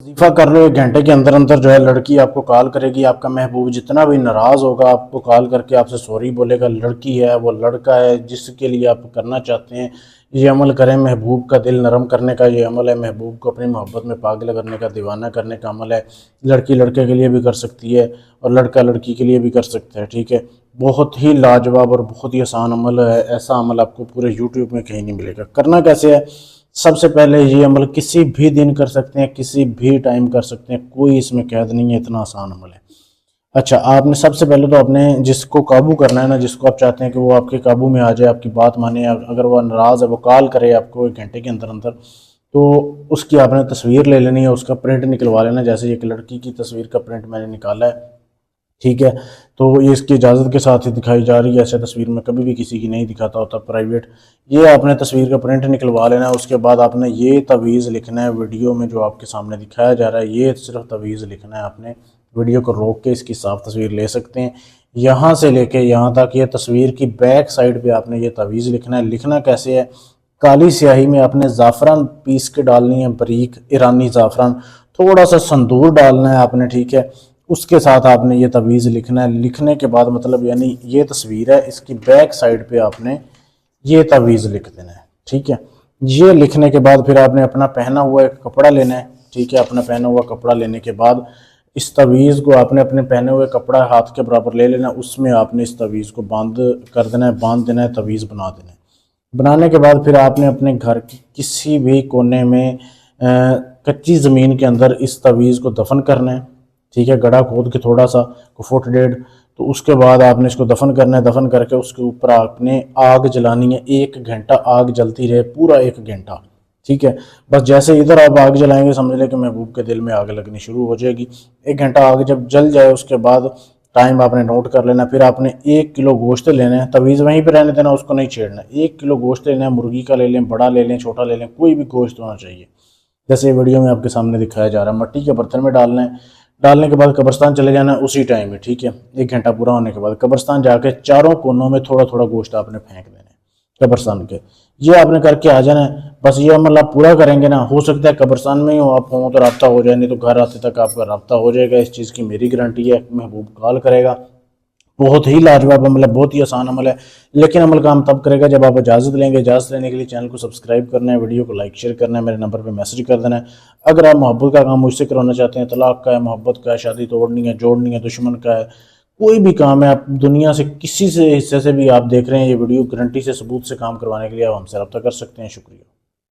वजीफा कर लो, 1 घंटे के अंदर अंदर जो है लड़की आपको कॉल करेगी। आपका महबूब जितना भी नाराज़ होगा आपको कॉल करके आपसे सॉरी बोलेगा। लड़की है वो लड़का है जिसके लिए आप करना चाहते हैं, ये अमल करें। महबूब का दिल नरम करने का ये अमल है, महबूब को अपनी मोहब्बत में पागल करने का, दीवाना करने का अमल है। लड़की लड़के के लिए भी कर सकती है और लड़का लड़की के लिए भी कर सकता है, ठीक है। बहुत ही लाजवाब और बहुत ही आसान अमल है। ऐसा अमल आपको पूरे यूट्यूब में कहीं नहीं मिलेगा। करना कैसे है, सबसे पहले ये अमल किसी भी दिन कर सकते हैं, किसी भी टाइम कर सकते हैं, कोई इसमें कैद नहीं है, इतना आसान अमल है। अच्छा, आपने सबसे पहले तो अपने जिसको काबू करना है ना, जिसको आप चाहते हैं कि वो आपके काबू में आ जाए, आपकी बात माने, अगर वो नाराज़ है वो कॉल करे आपको 1 घंटे के अंदर अंदर, तो उसकी आपने तस्वीर ले लेनी है, उसका प्रिंट निकलवा लेना। जैसे एक लड़की की तस्वीर का प्रिंट मैंने निकाला है, ठीक है। तो ये इसकी इजाज़त के साथ ही दिखाई जा रही है। ऐसे तस्वीर में कभी भी किसी की नहीं दिखाता होता प्राइवेट। ये आपने तस्वीर का प्रिंट निकलवा लेना है। उसके बाद आपने ये तवीज़ लिखना है, वीडियो में जो आपके सामने दिखाया जा रहा है ये सिर्फ तवीज़ लिखना है। आपने वीडियो को रोक के इसकी साफ तस्वीर ले सकते हैं। यहाँ से लेके यहाँ तक ये तस्वीर की बैक साइड पे आपने ये तवीज़ लिखना है। लिखना कैसे है, काली स्याही में आपने ज़ाफ़रान पीस के डालनी है, बारीक ईरानी ज़ाफ़रान, थोड़ा सा संदूर डालना है आपने, ठीक है। उसके साथ आपने ये तवीज़ लिखना है। लिखने के बाद मतलब यानी ये तस्वीर है, इसकी बैक साइड पे आपने ये तवीज़ लिख देना है, ठीक है। ये लिखने के बाद फिर आपने अपना पहना हुआ एक कपड़ा लेना है, ठीक है। अपना पहना हुआ कपड़ा लेने के बाद इस तवीज़ को आपने अपने पहने हुए कपड़ा हाथ के बराबर ले लेना, उसमें आपने इस तवीज़ को बांध कर देना है, बांध देना है, तवीज़ बना देना है। बनाने के बाद फिर आपने अपने घर की किसी भी कोने में कच्ची ज़मीन के अंदर इस तवीज़ को दफन करना है, ठीक है। गड्ढा खोद के थोड़ा सा फुट डेढ़, तो उसके बाद आपने इसको दफन करना है। दफन करके उसके ऊपर आपने आग जलानी है। 1 घंटा आग जलती रहे, पूरा 1 घंटा, ठीक है। बस जैसे इधर आप आग जलाएंगे समझ लें कि महबूब के दिल में आग लगनी शुरू हो जाएगी। 1 घंटा आग जब जल जाए उसके बाद टाइम आपने नोट कर लेना। फिर आपने 1 किलो गोश्त लेना है, तवीज़ वहीं पर रहने देना, उसको नहीं छेड़ना। 1 किलो गोश्त लेना है, मुर्गी का ले लें, बड़ा ले लें, छोटा ले लें, कोई भी गोश्त होना चाहिए। जैसे वीडियो में आपके सामने दिखाया जा रहा है। मिट्टी के बर्तन में डालना है। डालने के बाद कब्रिस्तान चले जाना है उसी टाइम में, ठीक है। 1 घंटा पूरा होने के बाद कब्रिस्तान जाके चारों कोनों में थोड़ा थोड़ा गोश्त आपने फेंक देना है कब्रिस्तान के। ये आपने करके आ जाना है। बस ये अमल आप पूरा करेंगे ना, हो सकता है कब्रिस्तान में ही हो आप, हो तो रब्ता हो जाए, नहीं तो घर आते तक आपका रब्ता हो जाएगा। इस चीज़ की मेरी गारंटी है। महबूब कॉल करेगा। बहुत ही लाजवाब अमल है, बहुत ही आसान अमल है, लेकिन अमल काम तब करेगा जब आप इजाज़त लेंगे। इजाज़त लेने के लिए चैनल को सब्सक्राइब करना है, वीडियो को लाइक शेयर करना है, मेरे नंबर पे मैसेज कर देना है। अगर आप मोहब्बत का काम मुझसे करवाना चाहते हैं, तलाक का है, मोहब्बत का है, शादी तोड़नी है, जोड़नी है, दुश्मन का है, कोई भी काम है, आप दुनिया से किसी से हिस्से से भी आप देख रहे हैं ये वीडियो, गारंटी से सबूत से काम करवाने के लिए आप हमसे रब्ता कर सकते हैं। शुक्रिया।